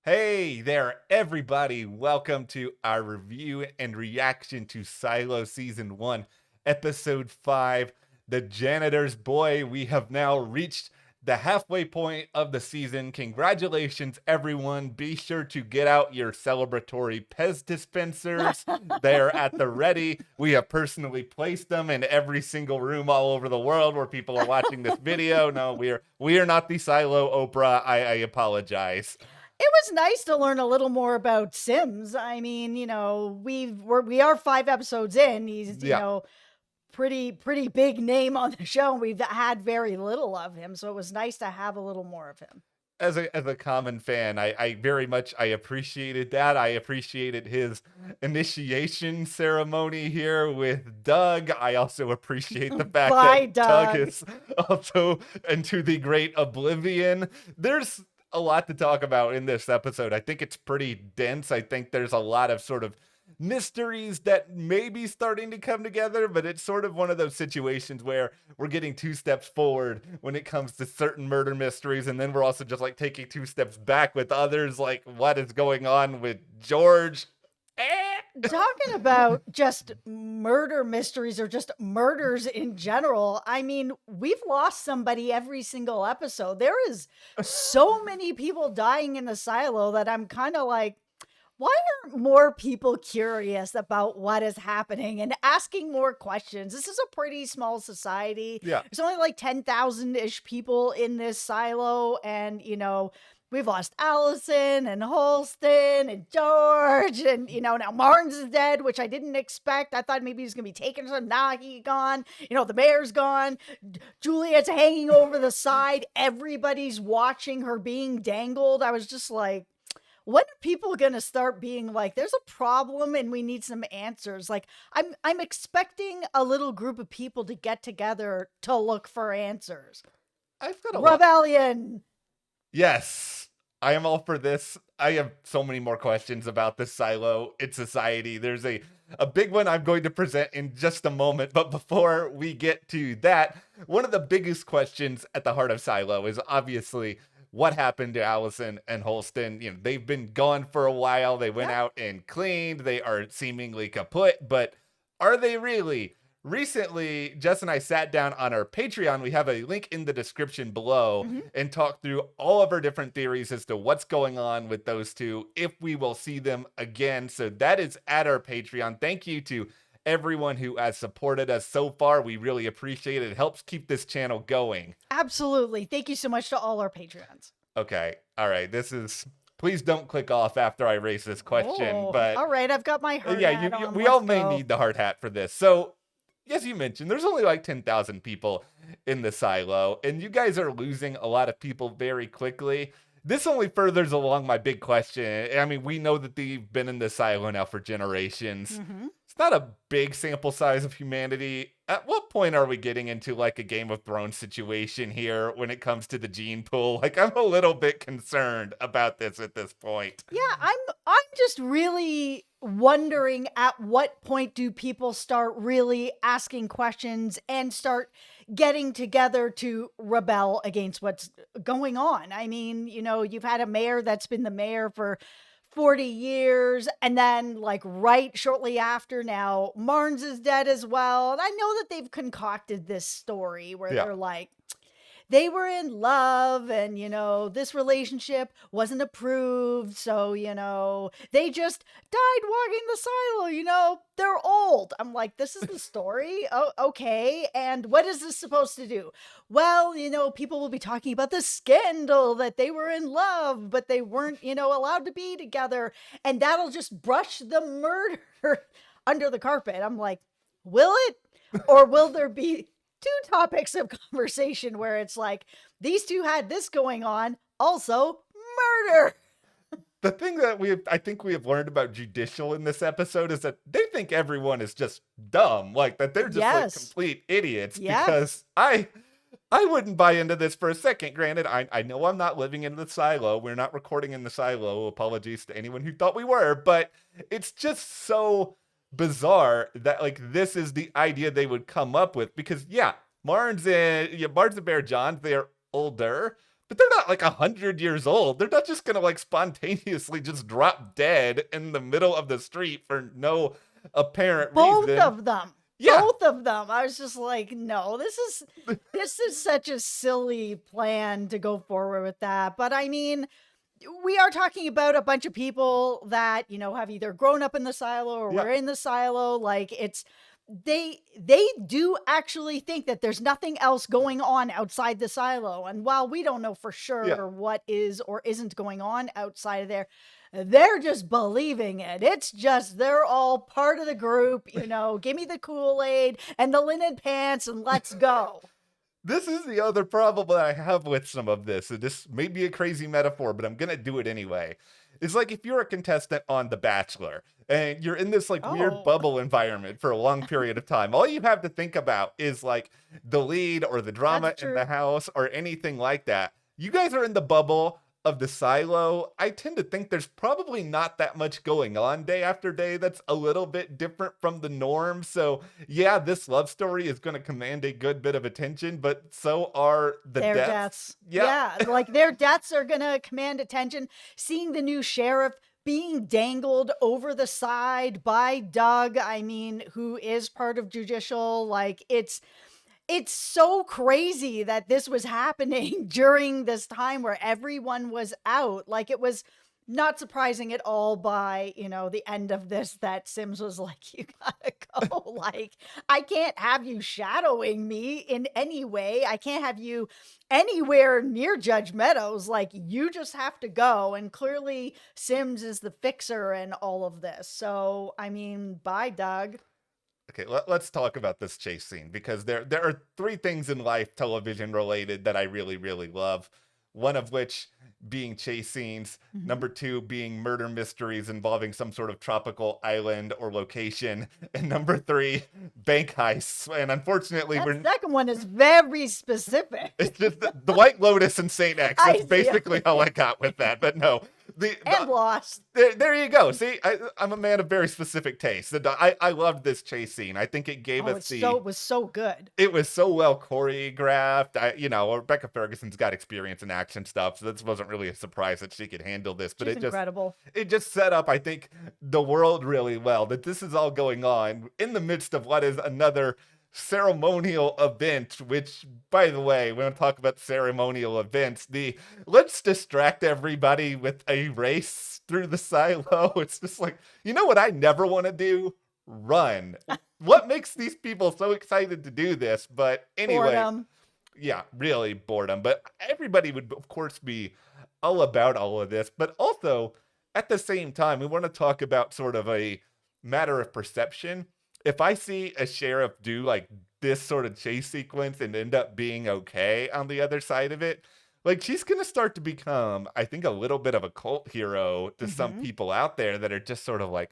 Hey there, everybody. Welcome to our review and reaction to Silo Season 1, Episode 5, The Janitor's Boy. We have now reached the halfway point of the season. Congratulations, everyone. Be sure to get out your celebratory Pez dispensers. They're at the ready. We have personally placed them in every single room all over the world where people are watching this video. No, we are not the Silo Oprah. I apologize. It was nice to learn a little more about Sims. I mean, we are 5 episodes in. He's, Yeah. pretty big name on the show. And we've had very little of him, so it was nice to have a little more of him. As a common fan, I very much I appreciated that. I appreciated his initiation ceremony here with Doug. I also appreciate the fact Bye, that Doug Doug. is also into the great oblivion. There's a lot to talk about in this episode. I think it's pretty dense. I think there's a lot of sort of mysteries that may be starting to come together, but it's sort of one of those situations where we're getting 2 steps forward when it comes to certain murder mysteries, and then we're also just like taking 2 steps back with others, like what is going on with George. Talking about just murder mysteries or just murders in general, I mean, we've lost somebody every single episode. There is so many people dying in the silo that I'm kind of like, why aren't more people curious about what is happening and asking more questions? This is a pretty small society. Yeah. There's only like 10,000-ish people in this silo. And, we've lost Allison and Holston and George. And, now Marnes is dead, which I didn't expect. I thought maybe he was going to be taken or something. Now he's gone. The mayor's gone. Juliette's hanging over the side. Everybody's watching her being dangled. I was just like, when are people gonna start being like, there's a problem and we need some answers? Like, I'm expecting a little group of people to get together to look for answers. I've got a lot. Rebellion. Yes, I am all for this. I have so many more questions about the silo in society. There's a big one I'm going to present in just a moment. But before we get to that, one of the biggest questions at the heart of Silo is obviously what happened to Allison and Holston. They've been gone for a while. They went Yeah. out and cleaned. They are seemingly kaput, but are they really? Recently, Jess and I sat down on our Patreon. We have a link in the description below Mhm. and talked through all of our different theories as to what's going on with those two, if we will see them again. So that is at our Patreon. Thank you to everyone who has supported us so far. We really appreciate it. It helps keep this channel going. Absolutely. Thank you so much to all our Patreons. Okay. All right. Please don't click off after I raise this question. Oh, But all right. I've got my hard yeah, hat on. we all Let's may go. need the hard hat for this. So, as you mentioned, there's only like 10,000 people in the silo, and you guys are losing a lot of people very quickly. This only furthers along my big question. I mean, we know that they've been in the silo now for generations. Mhm. It's not a big sample size of humanity. At what point are we getting into like a Game of Thrones situation here when it comes to the gene pool? Like, I'm a little bit concerned about this at this point. Yeah, I'm just really wondering at what point do people start really asking questions and start getting together to rebel against what's going on. I mean, you've had a mayor that's been the mayor for 40 years, and then like right shortly after, now Marnes is dead as well. And I know that they've concocted this story where Yeah. they're like, they were in love and this relationship wasn't approved, so they just died walking the silo. They're old. I'm like, this is the story. Oh, okay. And what is this supposed to do? Well, people will be talking about the scandal that they were in love but they weren't allowed to be together, and that'll just brush the murder under the carpet. I'm like, will it? Or will there be two topics of conversation where it's like, these two had this going on, also murder? The thing that I think we have learned about Judicial in this episode is that they think everyone is just dumb, like that they're just like Yes. complete idiots. Yes. Because I wouldn't buy into this for a second. Granted, I know I'm not living in the silo. We're not recording in the silo. Apologies to anyone who thought we were, but it's just so bizarre that like this is the idea they would come up with. Because yeah, Marnes and Bear John, they're older, but they're not like 100 years old. They're not just gonna like spontaneously just drop dead in the middle of the street for no apparent Both reason. of them. Yeah. Both of them. I was just like, no, this is such a silly plan to go forward with that. But I mean, we are talking about a bunch of people that, you know, have either grown up in the silo or Yeah. were in the silo. Like it's they do actually think that there's nothing else going on outside the silo. And while we don't know for Yeah. sure what is or isn't going on outside of there, they're just believing it. It's just they're all part of the group, you know, give me the Kool-Aid and the linen pants and let's go. This is the other problem that I have with some of this. And this may be a crazy metaphor, but I'm gonna do it anyway. It's like if you're a contestant on The Bachelor and you're in this like weird Oh, bubble environment for a long period of time, all you have to think about is like the lead or the drama that's in the true. house or anything like that. You guys are in the bubble of the silo. I tend to think there's probably not that much going on day after day that's a little bit different from the norm. So, yeah, this love story is going to command a good bit of attention, but so are the Their deaths. deaths. Yeah. Yeah, like their deaths are gonna command attention. Seeing the new sheriff being dangled over the side by Doug, I mean, who is part of judicial, like it's so crazy that this was happening during this time where everyone was out. Like it was not surprising at all by, you know, the end of this that Sims was like, you gotta go. Like, I can't have you shadowing me in any way. I can't have you anywhere near Judge Meadows. Like, you just have to go. And clearly, Sims is the fixer in all of this. So, I mean, bye, Doug. Okay, let's talk about this chase scene because there are three things in life television related that I really really love. One of which being chase scenes, Mhm. number two being murder mysteries involving some sort of tropical island or location, and number three bank heists. And unfortunately, That we're second one is very specific. it's just the White Lotus and Saint X. That's I see. basically how I got with that. But no, And the lost. there you go. See, I'm a man of very specific taste. And I loved this chase scene. I think it gave Oh, us the it was so good. it was so well choreographed. Rebecca Ferguson's got experience in action stuff, so this wasn't really a surprise that she could handle this. But She's incredible. it just set up, I think, the world really well. That this is all going on in the midst of what is another ceremonial event. Which, by the way, when I talk about ceremonial events, the let's distract everybody with a race through the silo. It's just like, you know what I never want to do? Run. What makes these people so excited to do this? But anyway, Boredom. yeah, really boredom. But everybody would, of course, be all about all of this. But also, at the same time, we want to talk about sort of a matter of perception. If I see a sheriff do like this sort of chase sequence and end up being okay on the other side of it, like she's going to start to become, I think, a little bit of a cult hero to some Mhm. people out there that are just sort of like,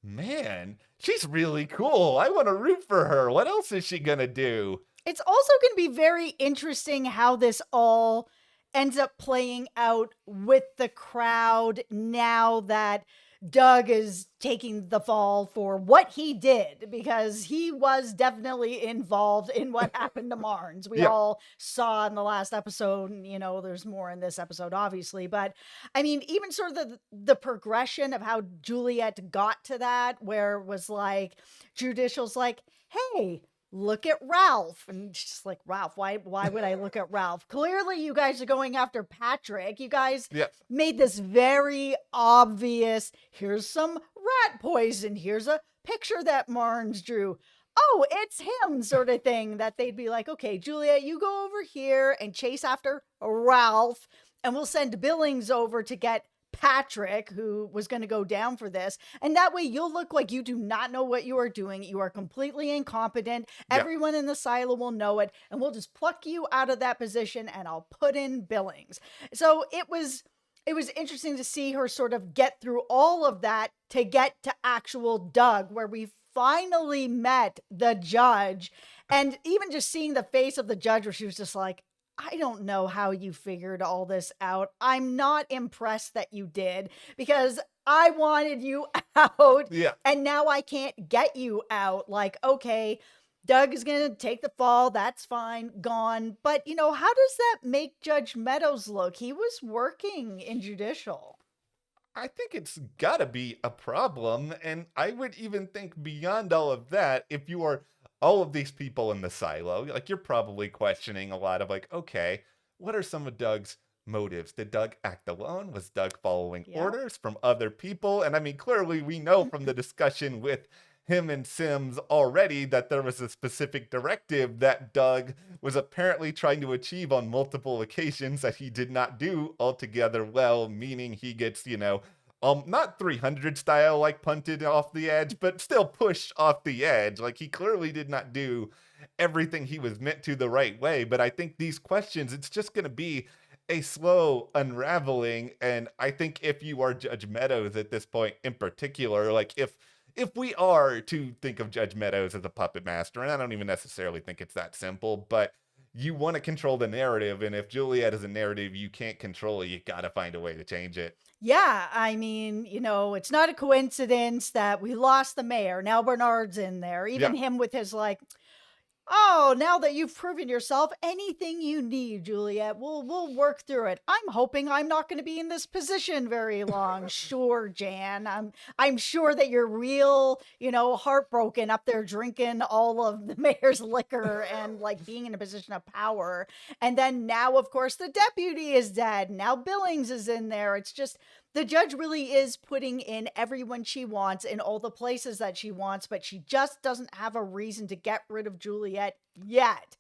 man, she's really cool. I want to root for her. What else is she going to do? It's also going to be very interesting how this all ends up playing out with the crowd now that Doug is taking the fall for what he did, because he was definitely involved in what happened to Marnes. We Yeah. all saw in the last episode, and, you know, there's more in this episode, obviously. But I mean, even sort of the progression of how Juliette got to that, where it was like, Judicial's like, hey, look at Ralph. And she's like, Ralph, why would I look at Ralph? Clearly you guys are going after Patrick. You guys Yes. made this very obvious. Here's some rat poison. Here's a picture that Marnes drew. Oh, it's him, sort of thing. That they'd be like, okay, Juliet, you go over here and chase after Ralph, and we'll send Billings over to get Patrick, who was going to go down for this. And that way you'll look like you do not know what you are doing. You are completely incompetent. Yeah. Everyone in the silo will know it. And we'll just pluck you out of that position and I'll put in Billings. So it was interesting to see her sort of get through all of that to get to actual Doug, where we finally met the judge. And even just seeing the face of the judge, where she was just like, I don't know how you figured all this out. I'm not impressed that you did, because I wanted you out Yeah. and now I can't get you out. Like, okay, Doug is going to take the fall. That's fine. Gone. But, how does that make Judge Meadows look? He was working in judicial. I think it's gotta be a problem, and I would even think beyond all of that, if you are all of these people in the silo, like you're probably questioning a lot of like, okay, what are some of Doug's motives? Did Doug act alone? Was Doug following Yeah. orders from other people? And I mean, clearly we know from the discussion with him and Sims already that there was a specific directive that Doug was apparently trying to achieve on multiple occasions that he did not do altogether well, meaning he gets, not 300 style like punted off the edge, but still pushed off the edge. Like he clearly did not do everything he was meant to the right way. But I think these questions, it's just going to be a slow unraveling. And I think if you are Judge Meadows at this point in particular, like if we are to think of Judge Meadows as a puppet master, and I don't even necessarily think it's that simple, but you want to control the narrative, and if Juliette is a narrative you can't control, you got to find a way to change it. Yeah, I mean, it's not a coincidence that we lost the mayor. Now Bernard's in there. Yeah. Even him with his like, oh, now that you've proven yourself, anything you need, Juliette, we'll work through it. I'm hoping I'm not going to be in this position very long. Sure, Jan. I'm sure that you're real, heartbroken up there drinking all of the mayor's liquor and like being in a position of power. And then now, of course, the deputy is dead. Now Billings is in there. It's just the judge really is putting in everyone she wants in all the places that she wants, but she just doesn't have a reason to get rid of Juliette yet.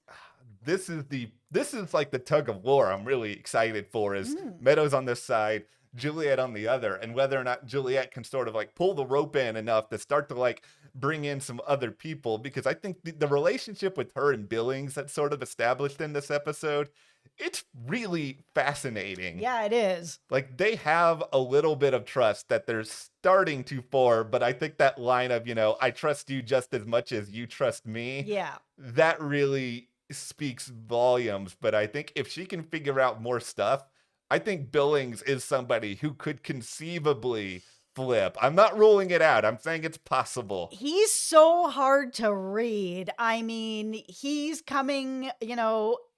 This is like the tug of war I'm really excited for, is Meadows on this side, Juliette on the other, and whether or not Juliette can sort of like pull the rope in enough to start to like bring in some other people, because I think the relationship with her and Billings that's sort of established in this episode, it's really fascinating. Yeah, it is. Like they have a little bit of trust that they're starting to form, but I think that line of, I trust you just as much as you trust me. Yeah. That really speaks volumes. But I think if she can figure out more stuff, I think Billings is somebody who could conceivably flip. I'm not ruling it out. I'm saying it's possible. He's so hard to read. I mean, he's coming,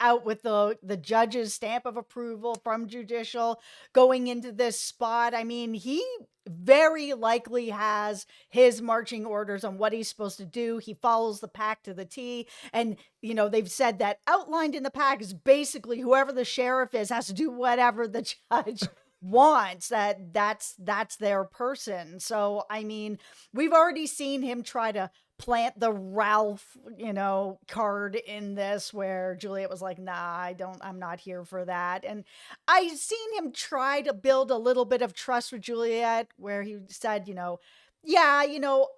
out with the judge's stamp of approval from judicial going into this spot. I mean, he very likely has his marching orders on what he's supposed to do. He follows the pack to the T. And, they've said that outlined in the pack is basically whoever the sheriff is has to do whatever the judge wants. That's their person. So, I mean, we've already seen him try to plant the Ralph, card in this where Juliette was like, nah, I'm not here for that. And I've seen him try to build a little bit of trust with Juliette where he said, yeah,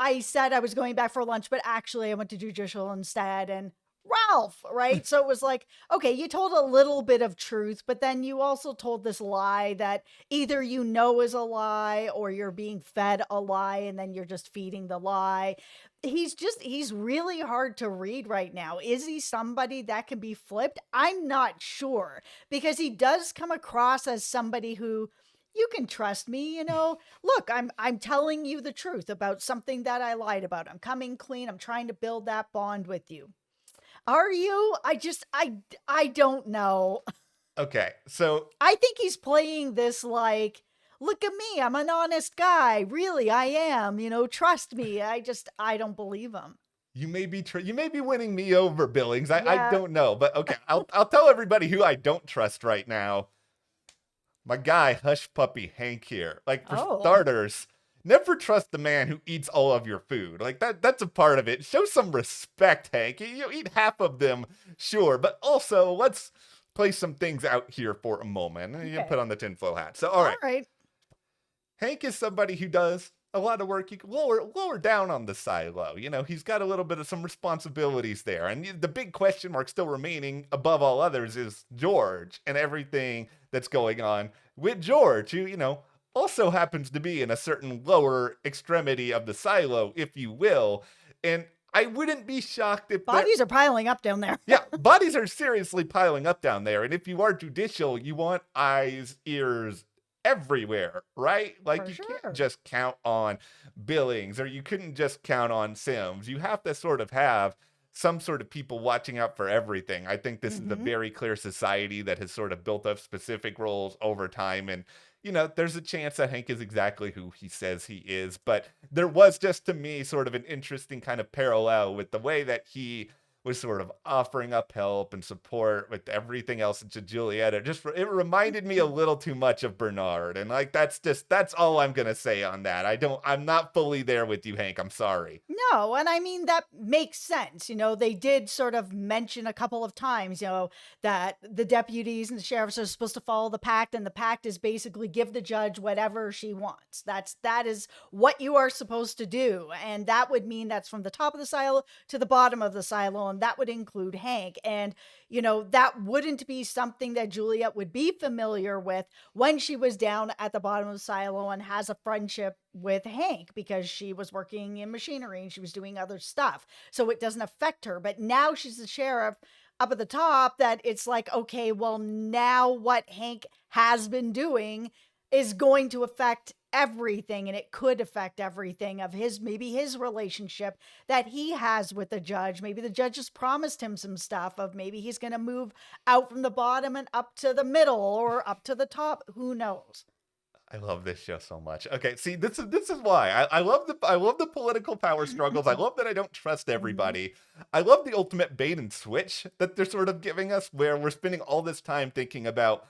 I said I was going back for lunch, but actually I went to judicial instead. And Ralph, right? So it was like, okay, you told a little bit of truth, but then you also told this lie that either is a lie or you're being fed a lie and then you're just feeding the lie. He's really hard to read right now. Is he somebody that can be flipped? I'm not sure, because he does come across as somebody who, you can trust me, look, I'm telling you the truth about something that I lied about. I'm coming clean. I'm trying to build that bond with you. Are you? I don't know. Okay, so I think he's playing this like, look at me, I'm an honest guy. Really, I am. Trust me. I don't believe him. you may be winning me over, Billings. I Yeah. don't know, but okay, I'll tell everybody who I don't trust right now. My guy, Hush Puppy Hank here. Like, for starters, never trust the man who eats all of your food. Like, that's a part of it. Show some respect, Hank. You eat half of them, sure. But also, let's play some things out here for a moment. You Okay. put on the tinfoil hat. So, all right. Hank is somebody who does a lot of work. You can lower down on the silo. He's got a little bit of some responsibilities there. And the big question mark still remaining above all others is George and everything that's going on with George, who, also happens to be in a certain lower extremity of the silo, if you will. And I wouldn't be shocked if bodies are piling up down there. Yeah, bodies are seriously piling up down there. And if you are judicial, you want eyes, ears, everywhere, right? Like, you can't just count on Billings, or you couldn't just count on Sims. You have to sort of have some sort of people watching out for everything. I think this is a Mm-hmm. very clear society that has sort of built up specific roles over time. And, there's a chance that Hank is exactly who he says he is. But there was just to me sort of an interesting kind of parallel with the way that he was sort of offering up help and support with everything else to Juliette. It reminded me a little too much of Bernard. And like, that's all I'm going to say on that. I'm not fully there with you, Hank. I'm sorry. No, and I mean, that makes sense. They did sort of mention a couple of times, that the deputies and the sheriffs are supposed to follow the pact, and the pact is basically give the judge whatever she wants. That is what you are supposed to do. And that would mean that's from the top of the silo to the bottom of the silo, and that would include Hank. And, that wouldn't be something that Juliette would be familiar with when she was down at the bottom of the silo and has a friendship with Hank, because she was working in machinery and she was doing other stuff. So it doesn't affect her. But now she's the sheriff up at the top, that it's like, okay, well, now what Hank has been doing is going to affect everything, and it could affect everything of maybe his relationship that he has with the judge. Maybe the judge has promised him some stuff of maybe he's going to move out from the bottom and up to the middle or up to the top. Who knows? I love this show so much. Okay, see, this is why I love the political power struggles. I love that I don't trust everybody. I love the ultimate bait and switch that they're sort of giving us, where we're spending all this time thinking about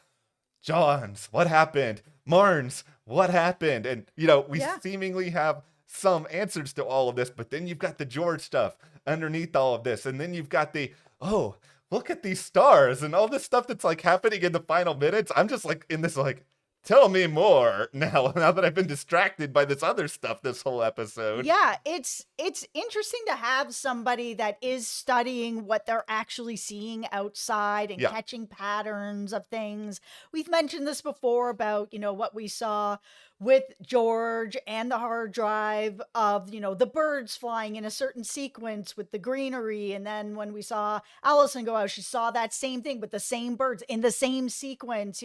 JAHNS, what happened? Marnes, what happened? And we Yeah. seemingly have some answers to all of this, but then you've got the George stuff underneath all of this, and then you've got the look at these stars and all this stuff that's like happening in the final minutes. I'm just like in this like, tell me more now that I've been distracted by this other stuff this whole episode. Yeah, it's interesting to have somebody that is studying what they're actually seeing outside and Yeah. catching patterns of things. We've mentioned this before about, what we saw with George and the hard drive of, the birds flying in a certain sequence with the greenery. And then when we saw Allison go out, she saw that same thing with the same birds in the same sequence.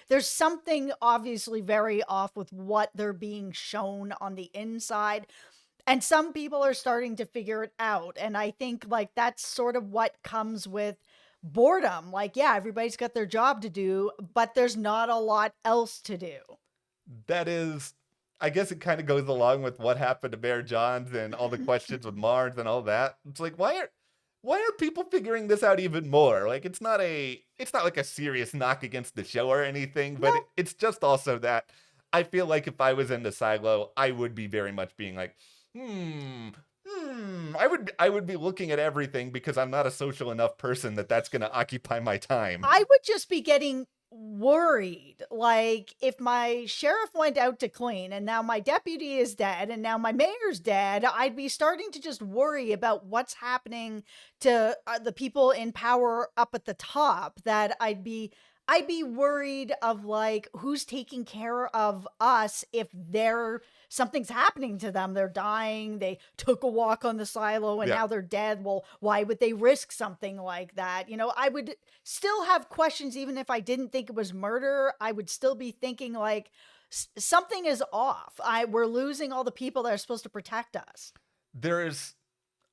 There's something obviously very off with what they're being shown on the inside. And some people are starting to figure it out. And I think like that's sort of what comes with boredom. Like, yeah, everybody's got their job to do, but there's not a lot else to do. That is, I guess it kind of goes along with what happened to Mayor Johns and all the questions with Mars and all that. It's like, why are people figuring this out even more? Like, it's not like a serious knock against the show or anything, but No. it's just also that I feel like if I was in the silo, I would be very much being like, I would be looking at everything, because I'm not a social enough person that's going to occupy my time. I would just be getting worried. Like, if my sheriff went out to clean and now my deputy is dead and now my mayor's dead, I'd be starting to just worry about what's happening to the people in power up at the top. That I'd be worried of like, who's taking care of us if something's happening to them. They're dying. They took a walk on the silo and Yeah. now they're dead. Well, why would they risk something like that? I would still have questions. Even if I didn't think it was murder, I would still be thinking like something is off. We're losing all the people that are supposed to protect us. There's,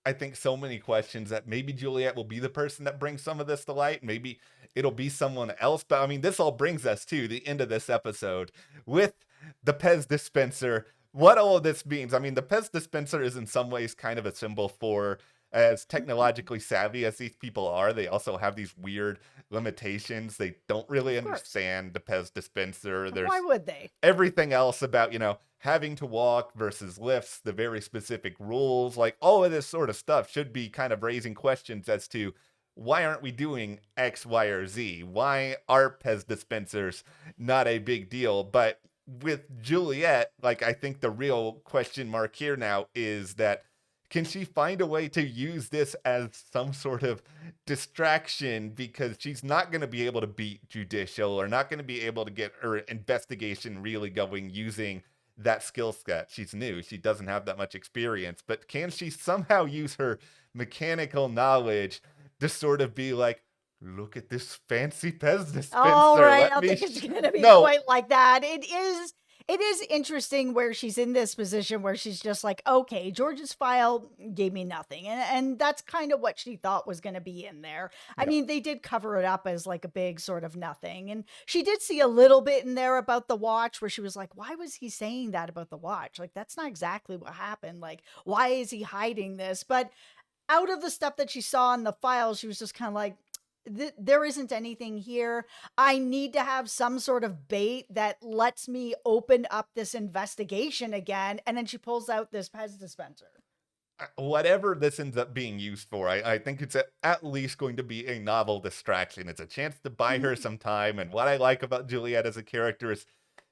I think, so many questions that maybe Juliette will be the person that brings some of this to light. Maybe it'll be someone else. But I mean, this all brings us to the end of this episode with the Pez dispenser. What all of this means. I mean, the Pez dispenser is in some ways kind of a symbol for, as technologically savvy as these people are, they also have these weird limitations. They don't really Of course. understand the Pez dispenser. There's Why would they? everything else about, having to walk versus lifts, the very specific rules, like all of this sort of stuff should be kind of raising questions as to why aren't we doing X, Y, or Z? Why are Pez dispensers not a big deal? But with Juliette, like, I think the real question mark here now is that, can she find a way to use this as some sort of distraction? Because she's not going to be able to beat Judicial, or not going to be able to get her investigation really going using that skill set. She's new. She doesn't have that much experience. But can she somehow use her mechanical knowledge to sort of be like, look at this fancy Pez dispenser. All right, I Let don't me think it's going to be No, quite like that. It is it is interesting where she's in this position where she's just like, okay, George's file gave me nothing. And that's kind of what she thought was going to be in there. I Yeah. mean, they did cover it up as like a big sort of nothing. And she did see a little bit in there about the watch where she was like, why was he saying that about the watch? Like, that's not exactly what happened. Like, why is he hiding this? But out of the stuff that she saw in the file, she was just kind of like, there isn't anything here. I need to have some sort of bait that lets me open up this investigation again. And then she pulls out this Pez dispenser. Whatever this ends up being used for, I think it's at least going to be a novel distraction. It's a chance to buy her some time. And what I like about Juliette as a character is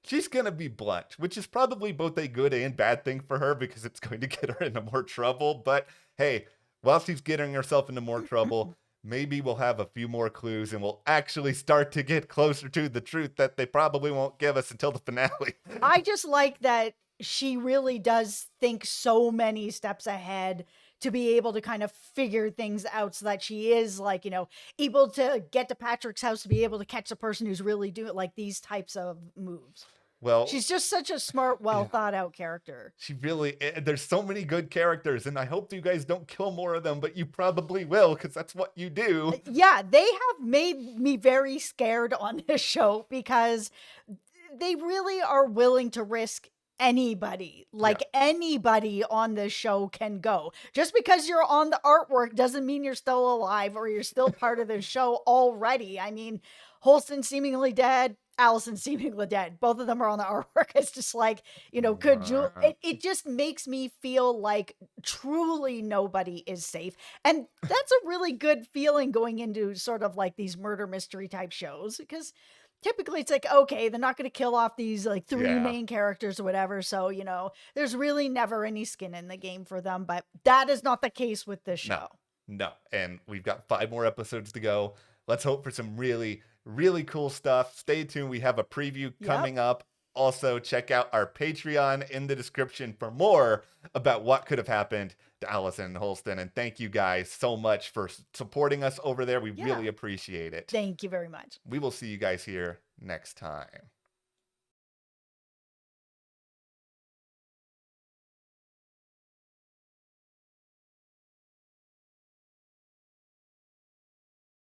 she's going to be blunt, which is probably both a good and bad thing for her because it's going to get her into more trouble. But hey, while she's getting herself into more trouble, maybe we'll have a few more clues and we'll actually start to get closer to the truth that they probably won't give us until the finale. I just like that she really does think so many steps ahead to be able to kind of figure things out so that she is like, able to get to Patrick's house to be able to catch the person who's really doing like these types of moves. Well, She's just such a smart, well thought out character. she really, there's so many good characters, and I hope you guys don't kill more of them, but you probably will because that's what you do. Yeah, they have made me very scared on this show because they really are willing to risk anybody. Like anybody on this show can go. Just because you're on the artwork doesn't mean you're still alive or you're still part of the show already. I mean, Holston seemingly dead, Allison seemingly dead. Both of them are on the artwork. It's just like, could you? It just makes me feel like truly nobody is safe. And that's a really good feeling going into sort of like these murder mystery type shows because typically it's like, okay, they're not going to kill off these like three main characters or whatever. So, there's really never any skin in the game for them. But that is not the case with this show. No. And we've got 5 more episodes to go. Let's hope for some really, really cool stuff. Stay tuned. We have a preview coming up. Also, check out our Patreon in the description for more about what could have happened to Allison and Holston. And thank you guys so much for supporting us over there. We really appreciate it. Thank you very much. We will see you guys here next time.